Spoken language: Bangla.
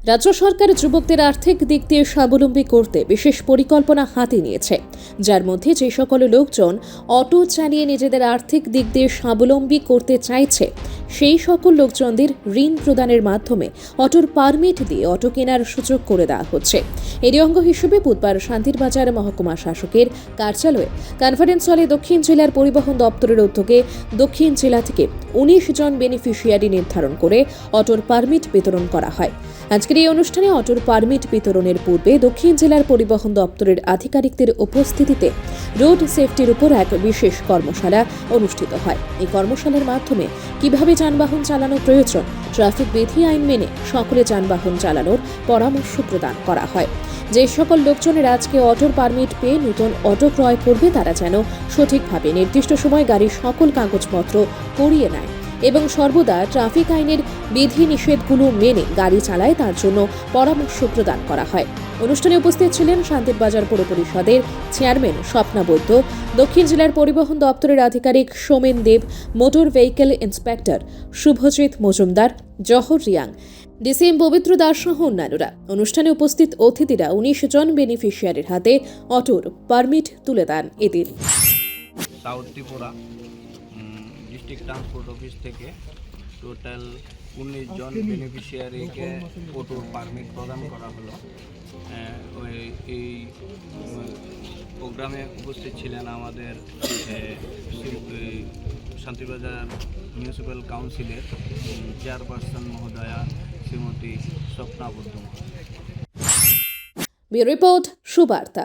রাজ্য সরকার যুবকদের আর্থিক দিক দিয়ে স্বাবলম্বী করতে বিশেষ পরিকল্পনা হাতে নিয়েছে, যার মধ্যে যে সকল লোকজন অটো চালিয়ে নিজেদের আর্থিক দিক দিয়ে স্বাবলম্বী করতে চাইছে সেই সকল লোকজনদের ঋণ প্রদানের মাধ্যমে অটোর পারমিট দিয়ে অটো কেনার সুযোগ করে দেওয়া হচ্ছে। এরই অঙ্গ হিসেবে বুধবার শান্তিরবাজার মহকুমা শাসকের কার্যালয়ে কনফারেন্স হলে দক্ষিণ জেলার পরিবহন দপ্তরের উদ্যোগে দক্ষিণ জেলা থেকে ১৯ জন বেনিফিশিয়ারি নির্ধারণ করে অটোর পারমিট বিতরণ করা হয়। আজকের এই অনুষ্ঠানে অটোর পারমিট বিতরণের পূর্বে দক্ষিণ জেলার পরিবহন দপ্তরের আধিকারিকদের উপস্থিতিতে রোড সেফটির উপর এক বিশেষ কর্মশালা অনুষ্ঠিত হয়। এই কর্মশালার মাধ্যমে কিভাবে যানবাহন চালানো প্রয়োজন, ট্রাফিক বিধি আইন মেনে সকলে যানবাহন চালানোর পরামর্শ প্রদান করা হয়। যে সকল লোকজনের আজকে অটোর পারমিট পেয়ে নতুন অটো ক্রয় করবে তারা যেন সঠিকভাবে নির্দিষ্ট সময় গাড়ির সকল কাগজপত্র করিয়ে নেয় এবং সর্বদা ট্রাফিক আইনের বিধি নিষেধগুলো মেনে গাড়ি চালায় তার জন্য পরামর্শ প্রদান করা হয়। অনুষ্ঠানে উপস্থিত ছিলেন শান্তিরবাজার পৌর পরিষদের চেয়ারম্যান স্বপ্না বৈদ্য, দক্ষিণ জেলার পরিবহন দপ্তরের আধিকারিক Somen Deb, motor vehicle inspector Subhajit Majumdar, Jahar Reang, DCM Pabitra Das সহ অন্যান্যরা। অনুষ্ঠানে উপস্থিত অতিথিরা ১৯ জন বেনিফিশিয়ারির হাতে অটোর পারমিট তুলে দেন। এদিন south Tripura district transport office থেকে টোটাল ১৯ জন বেনিফিশিয়ারিকে অটোর পারমিট প্রদান করা হলো। এই প্রোগ্রামে উপস্থিত ছিলেন আমাদের শান্তিবাজার মিউনিসিপ্যাল কাউন্সিলের চেয়ারপারসন মহোদয়া শ্রীমতী স্বপ্না বৈদ্য। Bureau report, Subarta.